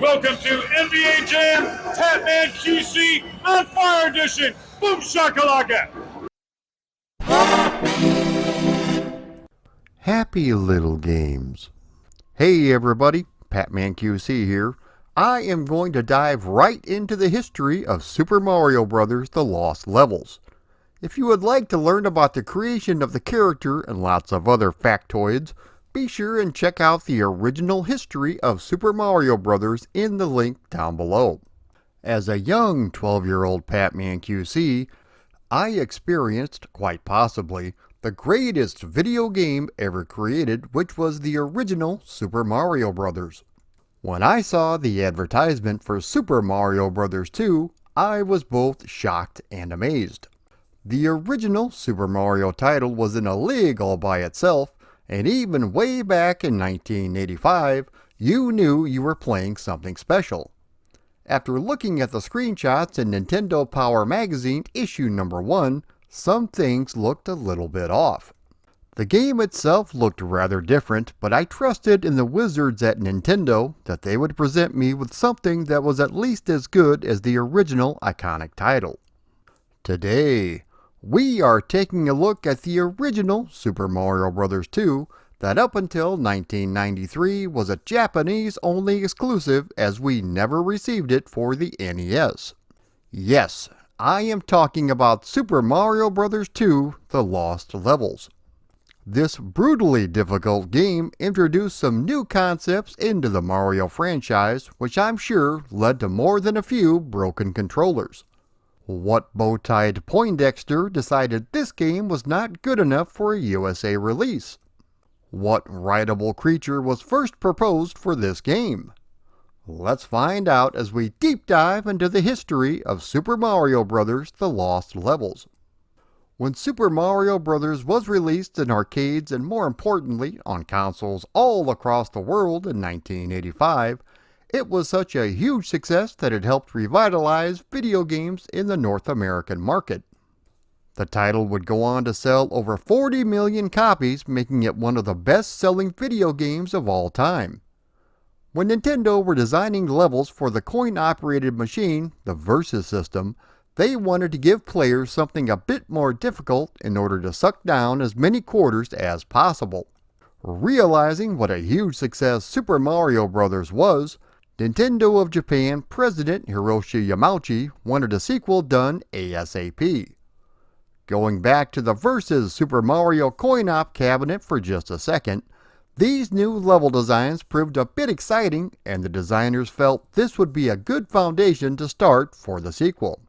Welcome to NBA Jam Tatman QC on Fire Edition. Boom shakalaka! Happy little games. Hey everybody, Patman QC here. I am going to dive right into the history of Super Mario Bros. The Lost Levels. If you would like to learn about the creation of the character and lots of other factoids, be sure and check out the original history of Super Mario Bros. In the link down below. As a young 12-year-old Patman QC, I experienced, quite possibly, the greatest video game ever created, which was the original Super Mario Bros. When I saw the advertisement for Super Mario Bros. 2, I was both shocked and amazed. The original Super Mario title was in a league all by itself, and even way back in 1985, you knew you were playing something special. After looking at the screenshots in Nintendo Power Magazine issue number 1, some things looked a little bit off. The game itself looked rather different, but I trusted in the wizards at Nintendo that they would present me with something that was at least as good as the original iconic title. Today, we are taking a look at the original Super Mario Bros. 2 that up until 1993 was a Japanese-only exclusive, as we never received it for the NES. Yes, I am talking about Super Mario Bros. 2 The Lost Levels. This brutally difficult game introduced some new concepts into the Mario franchise, which I'm sure led to more than a few broken controllers. What bow-tied Poindexter decided this game was not good enough for a USA release? What rideable creature was first proposed for this game? Let's find out as we deep dive into the history of Super Mario Bros. The Lost Levels. When Super Mario Bros. Was released in arcades and more importantly on consoles all across the world in 1985, it was such a huge success that it helped revitalize video games in the North American market. The title would go on to sell over 40 million copies, making it one of the best-selling video games of all time. When Nintendo were designing levels for the coin-operated machine, the Versus system, they wanted to give players something a bit more difficult in order to suck down as many quarters as possible. Realizing what a huge success Super Mario Bros. Was, Nintendo of Japan President Hiroshi Yamauchi wanted a sequel done ASAP. Going back to the Versus Super Mario coin-op cabinet for just a second, these new level designs proved a bit exciting, and the designers felt this would be a good foundation to start for the sequel.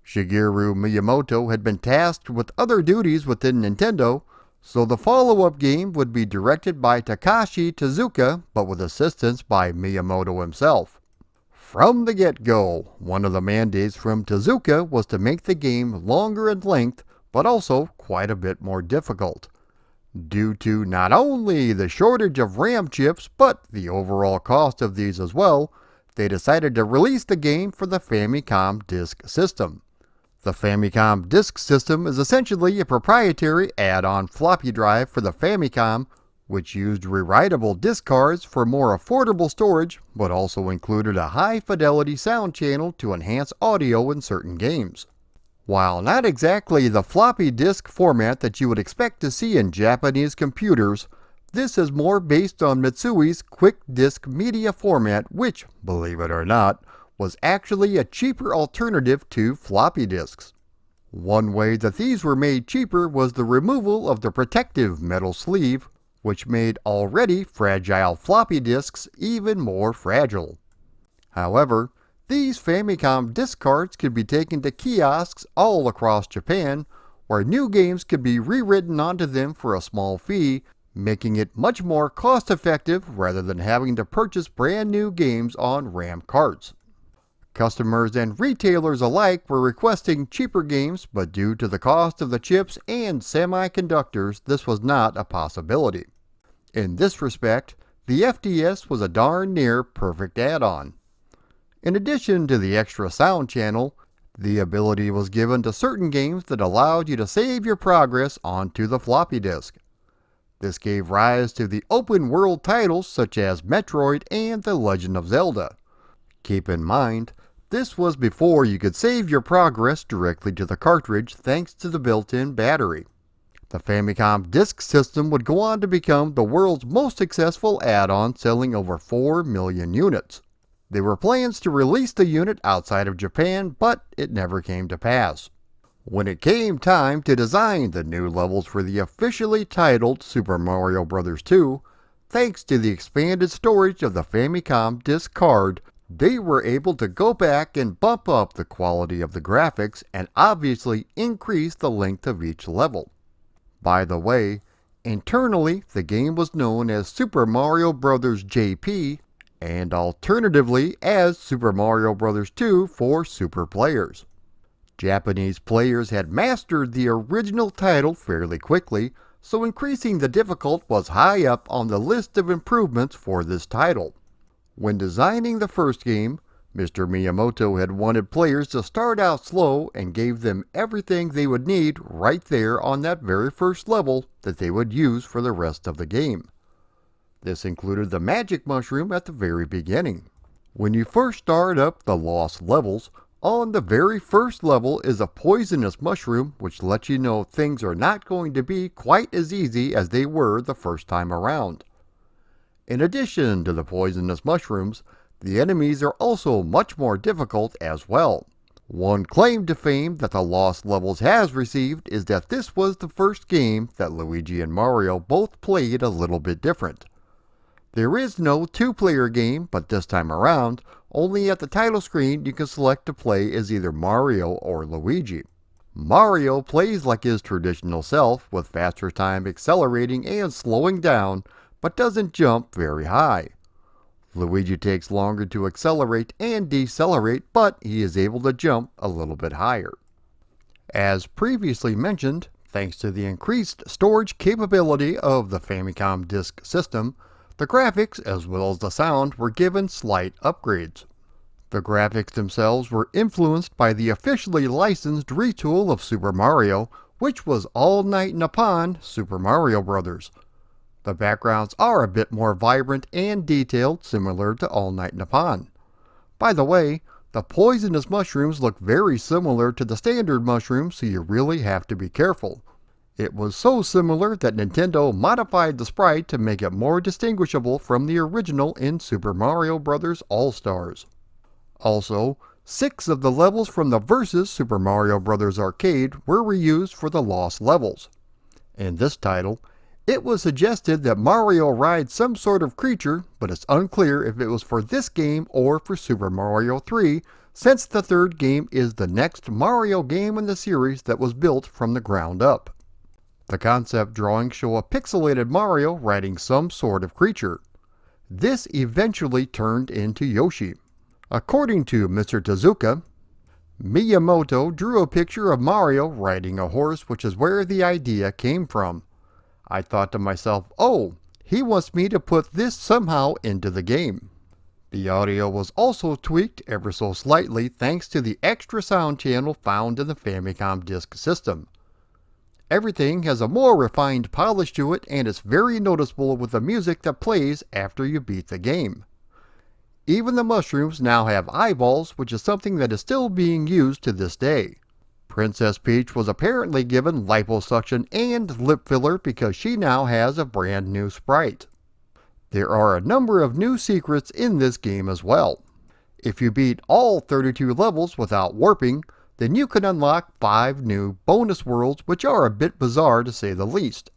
Shigeru Miyamoto had been tasked with other duties within Nintendo, so the follow-up game would be directed by Takashi Tezuka, but with assistance by Miyamoto himself. From the get-go, one of the mandates from Tezuka was to make the game longer in length, but also quite a bit more difficult. Due to not only the shortage of RAM chips, but the overall cost of these as well, they decided to release the game for the Famicom Disk System. The Famicom Disk System is essentially a proprietary add-on floppy drive for the Famicom, which used rewritable disk cards for more affordable storage, but also included a high-fidelity sound channel to enhance audio in certain games. While not exactly the floppy disk format that you would expect to see in Japanese computers, this is more based on Mitsui's Quick Disk Media format, which, believe it or not, was actually a cheaper alternative to floppy disks. One way that these were made cheaper was the removal of the protective metal sleeve, which made already fragile floppy disks even more fragile. However, these Famicom disk cards could be taken to kiosks all across Japan, where new games could be rewritten onto them for a small fee, making it much more cost-effective rather than having to purchase brand new games on RAM cards. Customers and retailers alike were requesting cheaper games, but due to the cost of the chips and semiconductors, this was not a possibility. In this respect, the FDS was a darn near perfect add-on. In addition to the extra sound channel, the ability was given to certain games that allowed you to save your progress onto the floppy disk. This gave rise to the open-world titles such as Metroid and The Legend of Zelda, Keep in mind, this was before you could save your progress directly to the cartridge thanks to the built-in battery. The Famicom Disk System would go on to become the world's most successful add-on, selling over 4 million units. There were plans to release the unit outside of Japan, but it never came to pass. When it came time to design the new levels for the officially titled Super Mario Bros. 2, thanks to the expanded storage of the Famicom Disk card, they were able to go back and bump up the quality of the graphics and obviously increase the length of each level. By the way, internally the game was known as Super Mario Bros. JP and alternatively as Super Mario Bros. 2 for Super players. Japanese players had mastered the original title fairly quickly, so increasing the difficulty was high up on the list of improvements for this title. When designing the first game, Mr. Miyamoto had wanted players to start out slow and gave them everything they would need right there on that very first level that they would use for the rest of the game. This included the magic mushroom at the very beginning. When you first start up the lost levels, on the very first level is a poisonous mushroom which lets you know things are not going to be quite as easy as they were the first time around. In addition to the poisonous mushrooms, the enemies are also much more difficult as well. One claim to fame that the Lost Levels has received is that this was the first game that Luigi and Mario both played a little bit different. There is no two-player game, but this time around, only at the title screen you can select to play as either Mario or Luigi. Mario plays like his traditional self, with faster time accelerating and slowing down, but doesn't jump very high. Luigi takes longer to accelerate and decelerate, but he is able to jump a little bit higher. As previously mentioned, thanks to the increased storage capability of the Famicom Disk System, the graphics as well as the sound were given slight upgrades. The graphics themselves were influenced by the officially licensed retool of Super Mario, which was All Night Nippon Super Mario Bros. The backgrounds are a bit more vibrant and detailed, similar to All Night Nippon. By the way, the poisonous mushrooms look very similar to the standard mushrooms, so you really have to be careful. It was so similar that Nintendo modified the sprite to make it more distinguishable from the original in Super Mario Bros. All-Stars. Also, 6 of the levels from the Versus Super Mario Bros. Arcade were reused for the Lost Levels. In this title, it was suggested that Mario rides some sort of creature, but it's unclear if it was for this game or for Super Mario 3, since the third game is the next Mario game in the series that was built from the ground up. The concept drawings show a pixelated Mario riding some sort of creature. This eventually turned into Yoshi. According to Mr. Tezuka, Miyamoto drew a picture of Mario riding a horse, which is where the idea came from. I thought to myself, oh, he wants me to put this somehow into the game. The audio was also tweaked ever so slightly thanks to the extra sound channel found in the Famicom Disk System. Everything has a more refined polish to it, and it's very noticeable with the music that plays after you beat the game. Even the mushrooms now have eyeballs, which is something that is still being used to this day. Princess Peach was apparently given liposuction and lip filler because she now has a brand new sprite. There are a number of new secrets in this game as well. If you beat all 32 levels without warping, then you can unlock 5 new bonus worlds, which are a bit bizarre to say the least.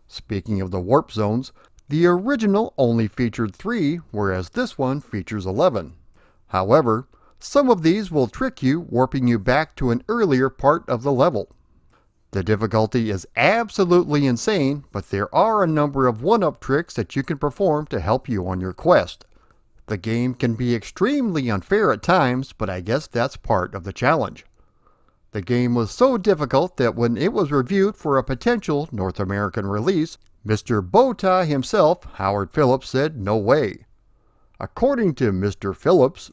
Speaking of the warp zones, the original only featured 3, whereas this one features 11. However, some of these will trick you, warping you back to an earlier part of the level. The difficulty is absolutely insane, but there are a number of one-up tricks that you can perform to help you on your quest. The game can be extremely unfair at times, but I guess that's part of the challenge. The game was so difficult that when it was reviewed for a potential North American release, Mr. Bowtie himself, Howard Phillips, said no way. According to Mr. Phillips,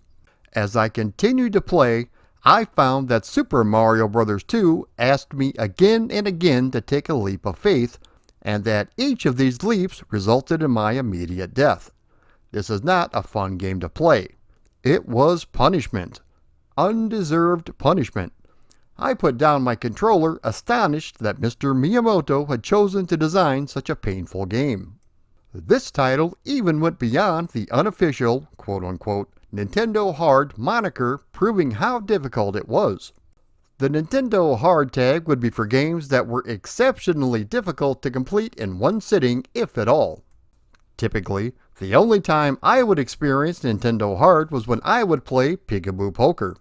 as I continued to play, I found that Super Mario Bros. 2 asked me again and again to take a leap of faith, and that each of these leaps resulted in my immediate death. This is not a fun game to play. It was punishment. Undeserved punishment. I put down my controller, astonished that Mr. Miyamoto had chosen to design such a painful game. This title even went beyond the unofficial, quote-unquote, Nintendo Hard moniker, proving how difficult it was. The Nintendo Hard tag would be for games that were exceptionally difficult to complete in one sitting, if at all. Typically, the only time I would experience Nintendo Hard was when I would play Peekaboo Poker.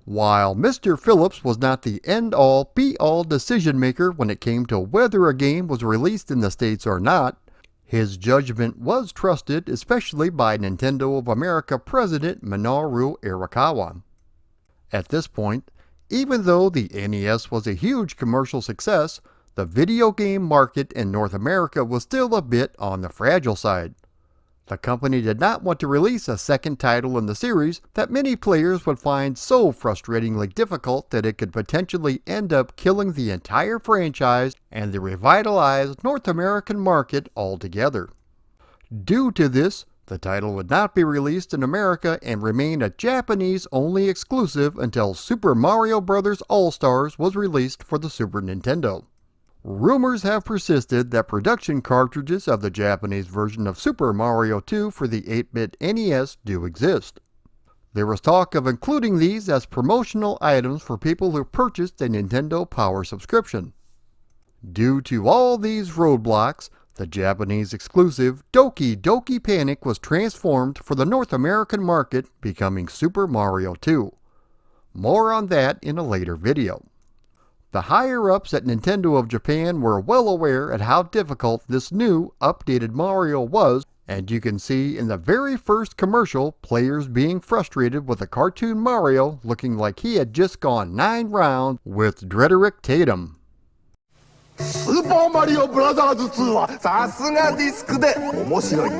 While Mr. Phillips was not the end-all, be-all decision-maker when it came to whether a game was released in the States or not, his judgment was trusted, especially by Nintendo of America President Minoru Arakawa. At this point, even though the NES was a huge commercial success, the video game market in North America was still a bit on the fragile side. The company did not want to release a second title in the series that many players would find so frustratingly difficult that it could potentially end up killing the entire franchise and the revitalized North American market altogether. Due to this, the title would not be released in America and remain a Japanese-only exclusive until Super Mario Bros. All-Stars was released for the Super Nintendo. Rumors have persisted that production cartridges of the Japanese version of Super Mario 2 for the 8-bit NES do exist. There was talk of including these as promotional items for people who purchased a Nintendo Power subscription. Due to all these roadblocks, the Japanese exclusive Doki Doki Panic was transformed for the North American market, becoming Super Mario 2. More on that in a later video. The higher-ups at Nintendo of Japan were well aware at how difficult this new, updated Mario was, and you can see in the very first commercial players being frustrated with a cartoon Mario looking like he had just gone 9 rounds with Drederick Tatum. スーパーマリオブラザーズ2はさすがディスクで面白い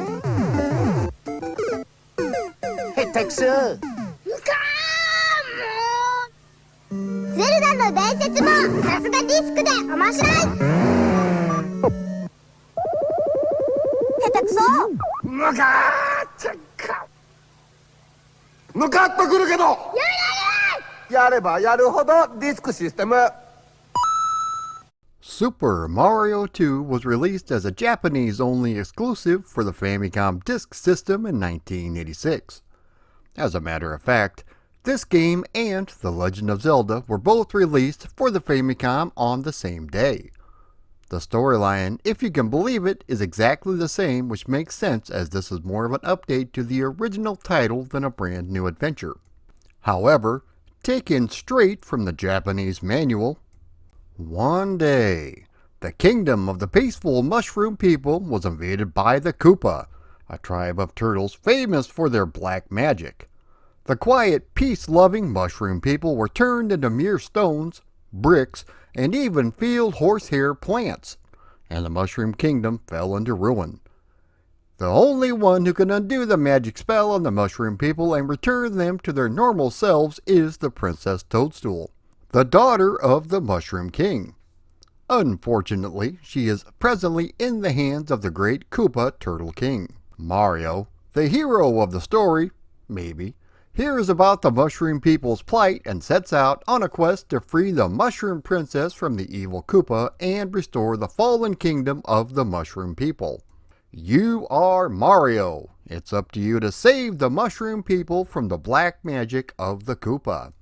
下手くそゼルダの伝説もさすがディスクで面白い下手くそムカーチェッカムカッとくるけどやればやるほどディスクシステム Super Mario 2 was released as a Japanese-only exclusive for the Famicom Disk System in 1986. As a matter of fact, this game and The Legend of Zelda were both released for the Famicom on the same day. The storyline, if you can believe it, is exactly the same, which makes sense as this is more of an update to the original title than a brand new adventure. However, taken straight from the Japanese manual, one day, the kingdom of the peaceful mushroom people was invaded by the Koopa, a tribe of turtles famous for their black magic. The quiet, peace-loving mushroom people were turned into mere stones, bricks, and even field horsehair plants, and the mushroom kingdom fell into ruin. The only one who can undo the magic spell on the mushroom people and return them to their normal selves is the Princess Toadstool, the daughter of the Mushroom King. Unfortunately, she is presently in the hands of the great Koopa Turtle King. Mario, the hero of the story, maybe, hears about the Mushroom People's plight and sets out on a quest to free the Mushroom Princess from the evil Koopa and restore the fallen kingdom of the Mushroom People. You are Mario. It's up to you to save the Mushroom People from the black magic of the Koopa.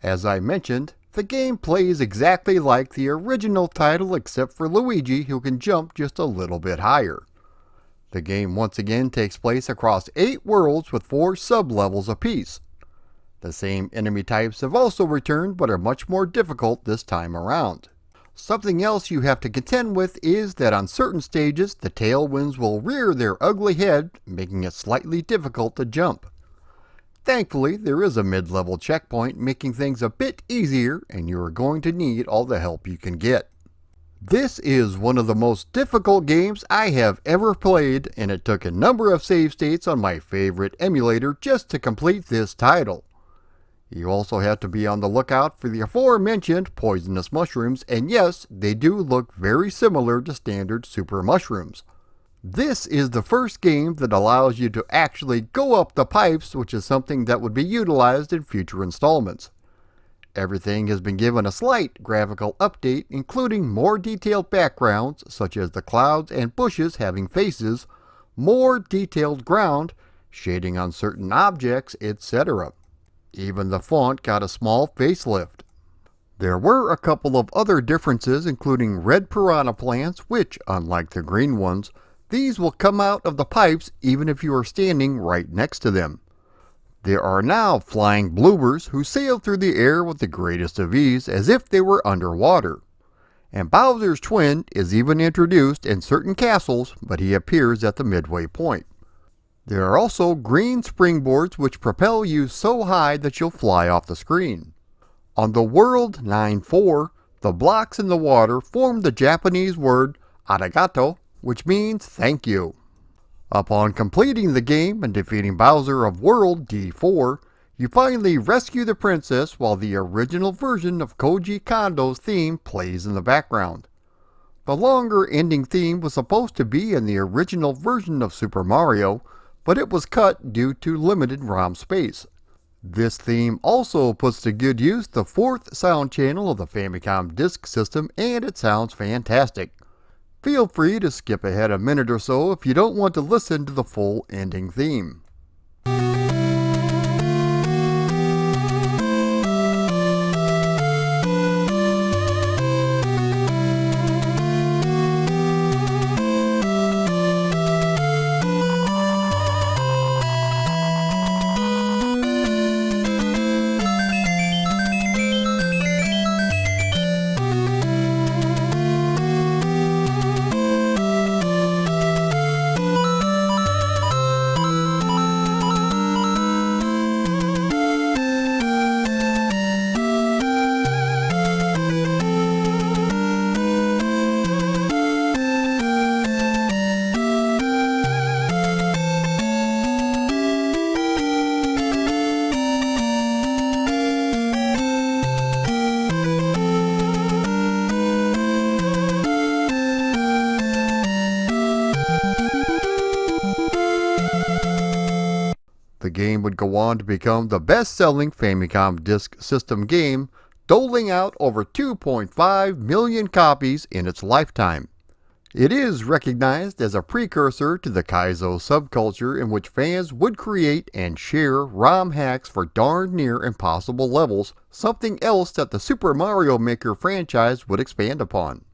As I mentioned, the game plays exactly like the original title except for Luigi, who can jump just a little bit higher. The game once again takes place across 8 worlds with 4 sub-levels apiece. The same enemy types have also returned but are much more difficult this time around. Something else you have to contend with is that on certain stages the tailwinds will rear their ugly head, making it slightly difficult to jump. Thankfully, there is a mid-level checkpoint making things a bit easier, and you are going to need all the help you can get. This is one of the most difficult games I have ever played, and it took a number of save states on my favorite emulator just to complete this title. You also have to be on the lookout for the aforementioned poisonous mushrooms, and yes, they do look very similar to standard super mushrooms. This is the first game that allows you to actually go up the pipes, which is something that would be utilized in future installments. Everything has been given a slight graphical update, including more detailed backgrounds, such as the clouds and bushes having faces, more detailed ground, shading on certain objects, etc. Even the font got a small facelift. There were a couple of other differences, including red piranha plants, which, unlike the green ones, these will come out of the pipes even if you are standing right next to them. There are now flying bloopers who sail through the air with the greatest of ease as if they were underwater. And Bowser's twin is even introduced in certain castles, but he appears at the midway point. There are also green springboards which propel you so high that you'll fly off the screen. On the World 9-4, the blocks in the water form the Japanese word arigato, which means thank you. Upon completing the game and defeating Bowser of World D4, you finally rescue the princess while the original version of Koji Kondo's theme plays in the background. The longer ending theme was supposed to be in the original version of Super Mario, but it was cut due to limited ROM space. This theme also puts to good use the fourth sound channel of the Famicom disk system, and it sounds fantastic. Feel free to skip ahead a minute or so if you don't want to listen to the full ending theme. The game would go on to become the best-selling Famicom disk system game, doling out over 2.5 million copies in its lifetime. It is recognized as a precursor to the Kaizo subculture in which fans would create and share ROM hacks for darn near impossible levels, something else that the Super Mario Maker franchise would expand upon.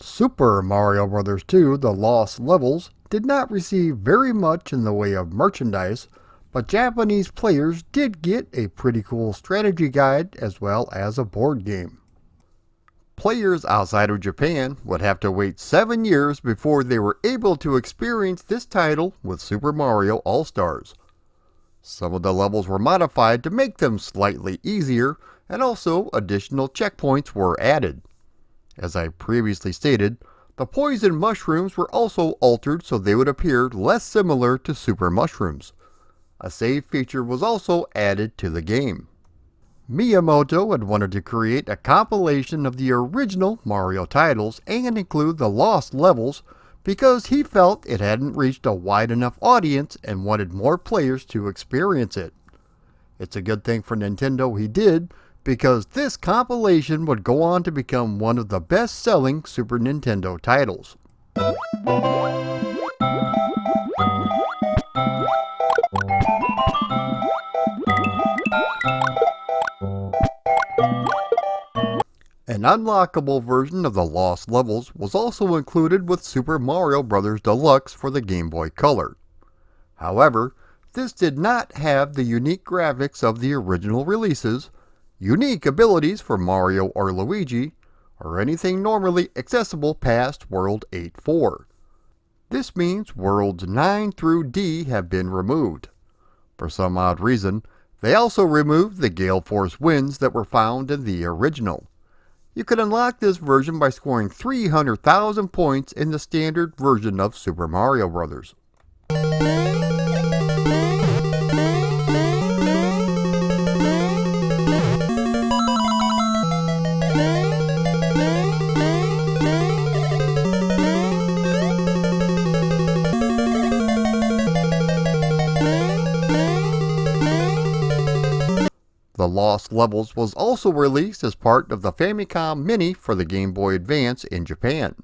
Super Mario Bros. 2 The Lost Levels did not receive very much in the way of merchandise, but Japanese players did get a pretty cool strategy guide as well as a board game. Players outside of Japan would have to wait 7 years before they were able to experience this title with Super Mario All-Stars. Some of the levels were modified to make them slightly easier, and also additional checkpoints were added. As I previously stated, the poison mushrooms were also altered so they would appear less similar to super mushrooms. A save feature was also added to the game. Miyamoto had wanted to create a compilation of the original Mario titles and include the lost levels because he felt it hadn't reached a wide enough audience and wanted more players to experience it. It's a good thing for Nintendo he did, because this compilation would go on to become one of the best-selling Super Nintendo titles. An unlockable version of the Lost Levels was also included with Super Mario Bros. Deluxe for the Game Boy Color. However, this did not have the unique graphics of the original releases, unique abilities for Mario or Luigi, or anything normally accessible past World 8-4. This means Worlds 9 through D have been removed. For some odd reason, they also removed the Gale Force winds that were found in the original. You can unlock this version by scoring 300,000 points in the standard version of Super Mario Bros. The Lost Levels was also released as part of the Famicom Mini for the Game Boy Advance in Japan.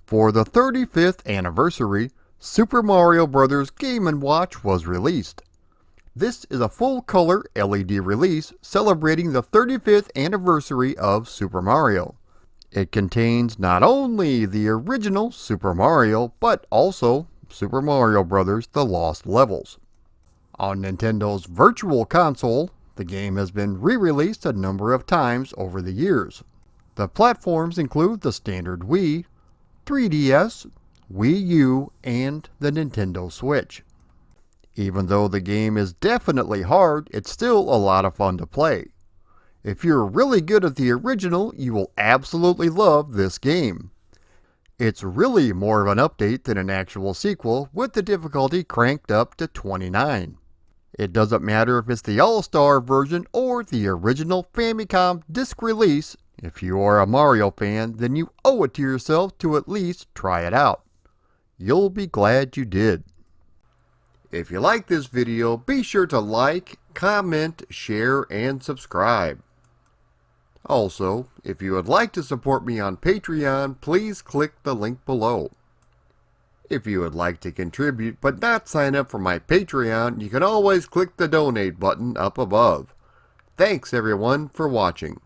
For the 35th anniversary, Super Mario Bros. Game & Watch was released. This is a full-color LED release celebrating the 35th anniversary of Super Mario. It contains not only the original Super Mario, but also Super Mario Bros. The Lost Levels. On Nintendo's Virtual Console, the game has been re-released a number of times over the years. The platforms include the standard Wii, 3DS, Wii U, and the Nintendo Switch. Even though the game is definitely hard, it's still a lot of fun to play. If you're really good at the original, you will absolutely love this game. It's really more of an update than an actual sequel, with the difficulty cranked up to 29. It doesn't matter if it's the All-Star version or the original Famicom disc release. If you are a Mario fan, then you owe it to yourself to at least try it out. You'll be glad you did. If you like this video, be sure to like, comment, share, and subscribe. Also, if you would like to support me on Patreon, please click the link below. If you would like to contribute but not sign up for my Patreon, you can always click the donate button up above. Thanks everyone for watching.